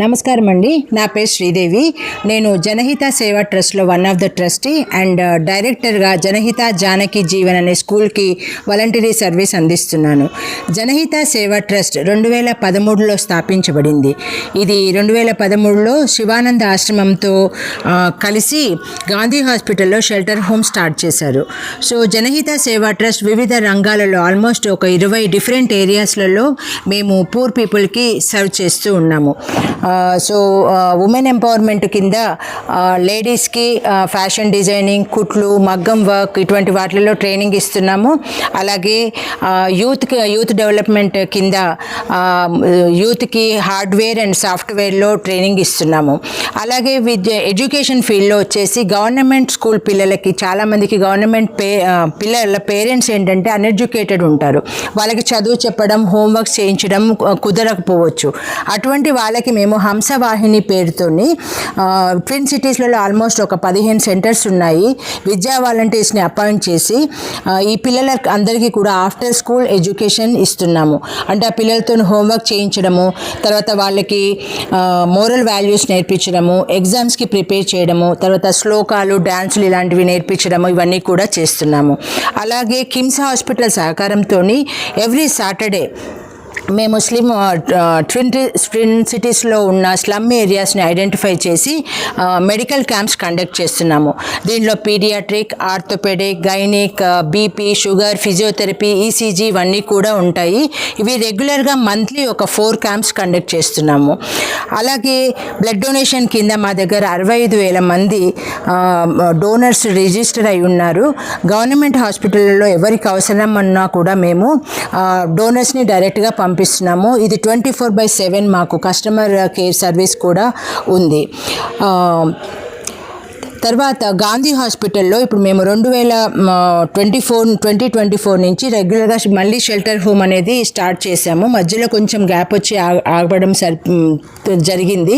నమస్కారం అండి. నా పేరు శ్రీదేవి. నేను జనహిత సేవా ట్రస్ట్లో one of the trustee and డైరెక్టర్గా జనహిత జానకి జీవన్ అనే స్కూల్కి వాలంటరీ సర్వీస్ అందిస్తున్నాను. జనహిత సేవా ట్రస్ట్ 2013లో స్థాపించబడింది. ఇది 2013లో శివానంద ఆశ్రమంతో కలిసి గాంధీ హాస్పిటల్లో షెల్టర్ హోమ్ స్టార్ట్ చేశారు. సో జనహిత సేవా ట్రస్ట్ వివిధ రంగాలలో ఆల్మోస్ట్ ఒక 20 డిఫరెంట్ ఏరియాస్లలో మేము పూర్ పీపుల్కి సర్వ్ చేస్తూ ఉన్నాము. సో ఉమెన్ ఎంపవర్మెంట్ కింద లేడీస్కి ఫ్యాషన్ డిజైనింగ్, కుట్లు, మగ్గం వర్క్ ఇటువంటి వాటిల్లో ట్రైనింగ్ ఇస్తున్నాము. అలాగే యూత్ డెవలప్మెంట్ కింద యూత్కి హార్డ్వేర్ అండ్ సాఫ్ట్వేర్లో ట్రైనింగ్ ఇస్తున్నాము. అలాగే ఎడ్యుకేషన్ ఫీల్డ్లో వచ్చేసి గవర్నమెంట్ స్కూల్ పిల్లలకి చాలామందికి పిల్లల పేరెంట్స్ ఏంటంటే అన్ఎడ్యుకేటెడ్ ఉంటారు. వాళ్ళకి చదువు చెప్పడం, హోంవర్క్స్ చేయించడం కుదరకపోవచ్చు. అటువంటి వాళ్ళకి మేము హంసవాహిని పేరుతోని ట్విన్ సిటీస్లలో ఆల్మోస్ట్ ఒక 15 సెంటర్స్ ఉన్నాయి. విద్యా వాలంటీర్స్ని అపాయింట్ చేసి ఈ పిల్లల అందరికీ కూడా ఆఫ్టర్ స్కూల్ ఎడ్యుకేషన్ ఇస్తున్నాము. అంటే ఆ పిల్లలతో హోంవర్క్ చేయించడము, తర్వాత వాళ్ళకి మోరల్ వాల్యూస్ నేర్పించడము, ఎగ్జామ్స్కి ప్రిపేర్ చేయడము, తర్వాత శ్లోకాలు, డ్యాన్సులు ఇలాంటివి నేర్పించడము, ఇవన్నీ కూడా చేస్తున్నాము. అలాగే కిమ్స్ హాస్పిటల్ సహకారంతో ఎవ్రీ సాటర్డే మేము ముస్లిం ట్విన్ సిటీస్లో ఉన్న స్లమ్ ఏరియాస్ని ఐడెంటిఫై చేసి మెడికల్ క్యాంప్స్ కండక్ట్ చేస్తున్నాము. దీనిలో paediatric, orthopaedic, gynaec, BP, sugar, physiotherapy, ECG ఇవన్నీ కూడా ఉంటాయి. ఇవి రెగ్యులర్గా మంత్లీ ఒక 4 క్యాంప్స్ కండక్ట్ చేస్తున్నాము. అలాగే బ్లడ్ డొనేషన్ కింద మా దగ్గర 65,000 మంది డోనర్స్ రిజిస్టర్ అయి ఉన్నారు. గవర్నమెంట్ హాస్పిటల్లో ఎవరికి అవసరం అన్నా కూడా మేము డోనర్స్ని డైరెక్ట్గా పంపిస్తున్నాము. ఇది 24/7 మాకు కస్టమర్ కేర్ సర్వీస్ కూడా ఉంది. తర్వాత గాంధీ హాస్పిటల్లో ఇప్పుడు మేము 2024 నుంచి రెగ్యులర్గా మళ్ళీ షెల్టర్ హోమ్ అనేది స్టార్ట్ చేశాము. మధ్యలో కొంచెం గ్యాప్ వచ్చి ఆగడం జరిగింది.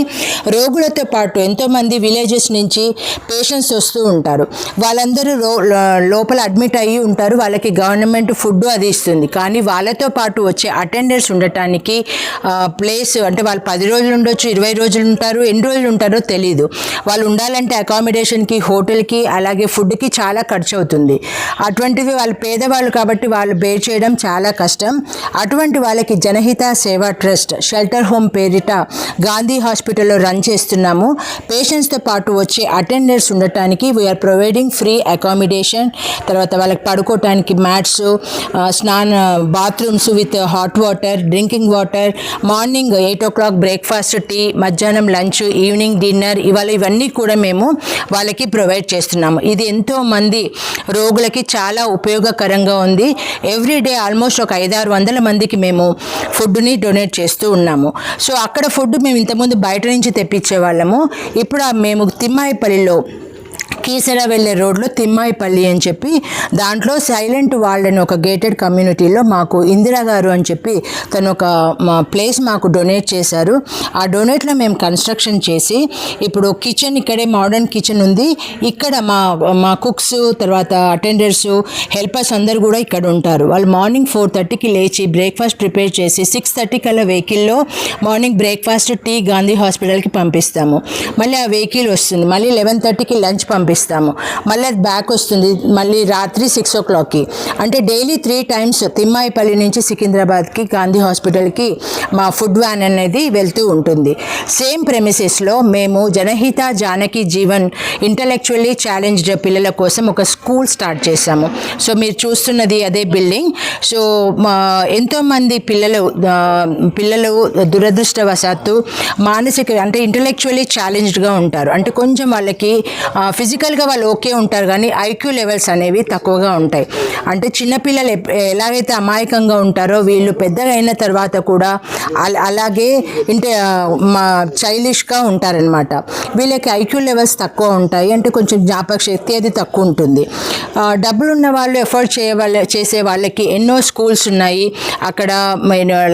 రోగులతో పాటు ఎంతోమంది విలేజెస్ నుంచి పేషెంట్స్ వస్తూ ఉంటారు. వాళ్ళందరూ లోపల అడ్మిట్ అయ్యి ఉంటారు. వాళ్ళకి గవర్నమెంట్ ఫుడ్ అది ఇస్తుంది. కానీ వాళ్ళతో పాటు వచ్చే అటెండర్స్ ఉండటానికి ప్లేస్, అంటే వాళ్ళు 10 రోజులు ఉండొచ్చు, 20 రోజులు ఉంటారు, ఎన్ని రోజులు ఉంటారో తెలీదు. వాళ్ళు ఉండాలంటే అకామిడేషన్ కి, హోటల్కి, అలాగే ఫుడ్కి చాలా ఖర్చు అవుతుంది. అటువంటివి వాళ్ళు పేదవాళ్ళు కాబట్టి వాళ్ళు బేర్ చేయడం చాలా కష్టం. అటువంటి వాళ్ళకి జనహిత సేవా ట్రస్ట్ షెల్టర్ హోమ్ పేరిట గాంధీ హాస్పిటల్లో రన్ చేస్తున్నాము. పేషెంట్స్తో పాటు వచ్చే అటెండర్స్ ఉండటానికి వీఆర్ ప్రొవైడింగ్ ఫ్రీ అకామిడేషన్, తర్వాత వాళ్ళకి పడుకోవటానికి mats, bathrooms with hot water, drinking water, morning 8 o'clock breakfast, tea, మధ్యాహ్నం లంచ్, ఈవినింగ్ డిన్నర్, ఇవన్నీ కూడా మేము వాళ్ళకి ప్రొవైడ్ చేస్తున్నాము. ఇది ఎంతో మంది రోగులకి చాలా ఉపయోగకరంగా ఉంది. ఎవ్రీడే ఆల్మోస్ట్ ఒక 500-600 మందికి మేము ఫుడ్ని డొనేట్ చేస్తూ ఉన్నాము. సో అక్కడ ఫుడ్ మేము ఇంతకుముందు బయట నుంచి తెప్పించే వాళ్ళము. ఇప్పుడు మేము తిమ్మాయిపల్లిలో, కీసర వెళ్ళే రోడ్లో తిమ్మాయిపల్లి అని చెప్పి దాంట్లో సైలెంట్ వార్డ్ అని ఒక గేటెడ్ కమ్యూనిటీలో మాకు ఇందిరా గారు అని చెప్పి తను ఒక ప్లేస్ మాకు డొనేట్ చేశారు. ఆ డొనేట్లో మేము కన్స్ట్రక్షన్ చేసి ఇప్పుడు కిచెన్ ఇక్కడే మోడర్న్ కిచెన్ ఉంది. ఇక్కడ మా కుక్స్, తర్వాత అటెండర్స్, హెల్పర్స్ అందరు కూడా ఇక్కడ ఉంటారు. వాళ్ళు మార్నింగ్ 4:30కి లేచి బ్రేక్ఫాస్ట్ ప్రిపేర్ చేసి 6:30 కల్లా వెహికల్లో మార్నింగ్ బ్రేక్ఫాస్ట్, టీ గాంధీ హాస్పిటల్కి పంపిస్తాము. మళ్ళీ ఆ వెహికల్ వస్తుంది. మళ్ళీ 11:30కి లంచ్ పంపిస్తాము. మళ్ళీ అది బ్యాక్ వస్తుంది మళ్ళీ రాత్రి 6 o'clockకి. అంటే డైలీ 3 times తిమ్మాయిపల్లి నుంచి సికింద్రాబాద్కి గాంధీ హాస్పిటల్కి మా ఫుడ్ వ్యాన్ అనేది వెళ్తూ ఉంటుంది. సేమ్ ప్రెమిసెస్లో మేము జనహిత జానకి జీవన్ ఇంటలెక్చువల్లీ ఛాలెంజ్డ్ పిల్లల కోసం ఒక స్కూల్ స్టార్ట్ చేశాము. సో మీరు చూస్తున్నది అదే బిల్డింగ్. సో ఎంతోమంది పిల్లలు దురదృష్టవశాత్తు మానసిక, అంటే ఇంటలెక్చువల్లీ ఛాలెంజ్డ్గా ఉంటారు. అంటే కొంచెం వాళ్ళకి ఫిజికల్గా వాళ్ళు ఓకే ఉంటారు కానీ ఐక్యూ లెవెల్స్ అనేవి తక్కువగా ఉంటాయి. అంటే చిన్నపిల్లలు ఎలాగైతే అమాయకంగా ఉంటారో వీళ్ళు పెద్దగా అయిన తర్వాత కూడా అలాగే చైల్డిష్గా ఉంటారనమాట. వీళ్ళకి ఐక్యూ లెవెల్స్ తక్కువ ఉంటాయి. అంటే కొంచెం జ్ఞాపక శక్తి అది తక్కువ ఉంటుంది. డబ్బులు ఉన్న వాళ్ళు ఎఫర్ట్ చేసే వాళ్ళకి ఎన్నో స్కూల్స్ ఉన్నాయి. అక్కడ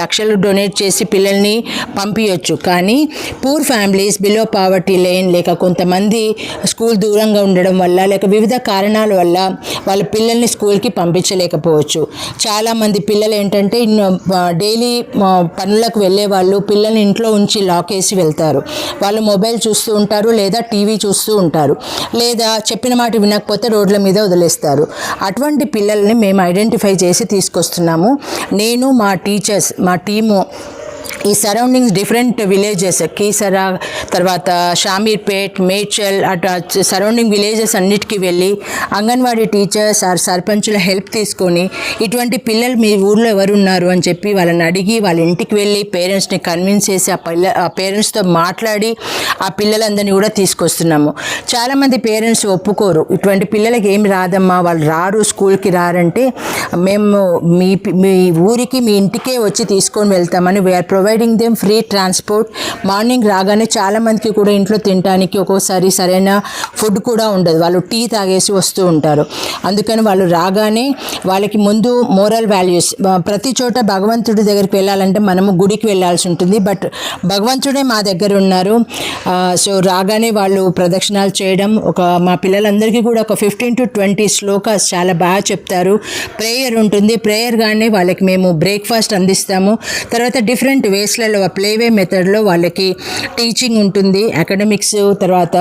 లక్షలు డొనేట్ చేసి పిల్లల్ని పంపించవచ్చు. కానీ poor families, below poverty line, లేక కొంతమంది స్కూల్ దూరం దూరంగా ఉండడం వల్ల లేక వివిధ కారణాల వల్ల వాళ్ళ పిల్లల్ని స్కూల్కి పంపించలేకపోవచ్చు. చాలామంది పిల్లలు ఏంటంటే డైలీ పనులకు వెళ్ళే వాళ్ళు పిల్లల్ని ఇంట్లో ఉంచి లాక్ వేసి వెళ్తారు. వాళ్ళు మొబైల్ చూస్తూ ఉంటారు, లేదా టీవీ చూస్తూ ఉంటారు, లేదా చెప్పిన మాట వినకపోతే రోడ్ల మీద వదిలేస్తారు. అటువంటి పిల్లల్ని మేము ఐడెంటిఫై చేసి తీసుకొస్తున్నాము. నేను మా టీచర్స్, మా టీము ఈ సరౌండింగ్స్ డిఫరెంట్ విలేజెస్, కీసరా, తర్వాత షామీర్పేట్, మేడ్చల్, అటు సరౌండింగ్ విలేజెస్ అన్నిటికీ వెళ్ళి అంగన్వాడీ టీచర్స్ ఆర్ సర్పంచుల హెల్ప్ తీసుకొని ఇటువంటి పిల్లలు మీ ఊళ్ళో ఎవరు ఉన్నారు అని చెప్పి వాళ్ళని అడిగి వాళ్ళ ఇంటికి వెళ్ళి పేరెంట్స్ని కన్విన్స్ చేసి ఆ పేరెంట్స్తో మాట్లాడి ఆ పిల్లలందరినీ కూడా తీసుకొస్తున్నాము. చాలామంది పేరెంట్స్ ఒప్పుకోరు, ఇటువంటి పిల్లలకి ఏమి రాదమ్మా, వాళ్ళు రారు, స్కూల్కి రారంటే మేము మీ ఊరికి మీ ఇంటికే వచ్చి తీసుకొని వెళ్తామని we're providing them free transport. Morning రాగానే చాలామందికి కూడా ఇంట్లో తినడానికి ఒక్కోసారి సరైన ఫుడ్ కూడా ఉండదు, వాళ్ళు టీ తాగేసి వస్తూ ఉంటారు. అందుకని వాళ్ళు రాగానే వాళ్ళకి ముందు మోరల్ వాల్యూస్, ప్రతి చోట భగవంతుడి దగ్గరికి వెళ్ళాలంటే మనము గుడికి వెళ్ళాల్సి ఉంటుంది, బట్ భగవంతుడే మా దగ్గర ఉన్నారు. సో రాగానే వాళ్ళు ప్రదక్షిణాలు చేయడం, మా పిల్లలందరికీ కూడా ఒక 15 to 20 శ్లోకాస్ చాలా బాగా చెప్తారు. ప్రేయర్ ఉంటుంది, ప్రేయర్ గానే వాళ్ళకి మేము బ్రేక్ఫాస్ట్ అందిస్తాము. తర్వాత డిఫరెంట్ వేస్లలో ప్లేవే మెథడ్లో వాళ్ళకి టీచింగ్ ఉంటుంది, అకాడమిక్స్, తర్వాత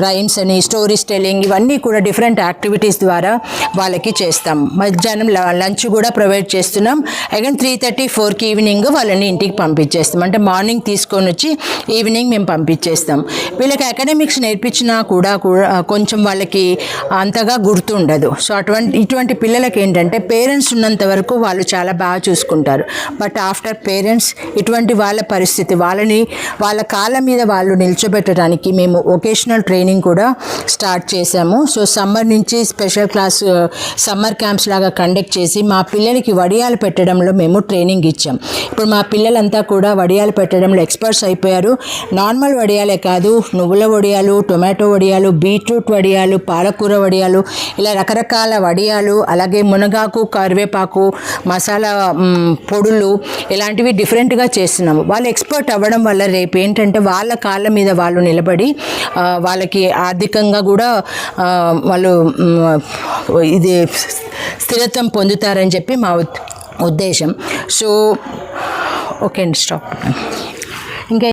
రైమ్స్ అని, స్టోరీస్ టెల్లింగ్, ఇవన్నీ కూడా డిఫరెంట్ యాక్టివిటీస్ ద్వారా వాళ్ళకి చేస్తాం. మధ్యాహ్నం లంచ్ కూడా ప్రొవైడ్ చేస్తున్నాం. అగైన్ 3:30-4కి ఈవినింగ్ వాళ్ళని ఇంటికి పంపించేస్తాం. అంటే మార్నింగ్ తీసుకొని వచ్చి ఈవినింగ్ మేము పంపించేస్తాం. వీళ్ళకి అకాడమిక్స్ నేర్పించినా కూడా కొంచెం వాళ్ళకి అంతగా గుర్తుండదు. సో ఇటువంటి పిల్లలకి ఏంటంటే పేరెంట్స్ ఉన్నంత వరకు వాళ్ళు చాలా బాగా చూసుకుంటారు, బట్ ఆఫ్టర్ పేరెంట్స్ ఇటువంటి వాళ్ళ పరిస్థితి, వాళ్ళ కాళ్ళ మీద వాళ్ళు నిల్చోబెట్టడానికి మేము వొకేషనల్ ట్రైనింగ్ కూడా స్టార్ట్ చేశాము. సో సమ్మర్ నుంచి స్పెషల్ క్లాస్ సమ్మర్ క్యాంప్స్ లాగా కండక్ట్ చేసి మా పిల్లలకి వడియాలు పెట్టడంలో మేము ట్రైనింగ్ ఇచ్చాం. ఇప్పుడు మా పిల్లలంతా కూడా వడియాలు పెట్టడంలో ఎక్స్పర్ట్స్ అయిపోయారు. నార్మల్ వడియాలే కాదు, నువ్వుల వడియాలు, టొమాటో వడియాలు, బీట్రూట్ వడియాలు, పాలకూర వడియాలు, ఇలా రకరకాల వడియాలు, అలాగే మునగాకు, కరివేపాకు, మసాలా పొడులు, ఇలాంటివి డిఫరెంట్గా చేస్తున్నాము. వాళ్ళు ఎక్స్పర్ట్ అవ్వడం వల్ల రేపు ఏంటంటే వాళ్ళ కాళ్ళ మీద వాళ్ళు నిలబడి వాళ్ళకి ఆర్థికంగా కూడా వాళ్ళు ఇది స్థిరత్వం పొందుతారని చెప్పి మా ఉద్దేశం. సో ఓకే అండి, స్టాప్. ఇంకా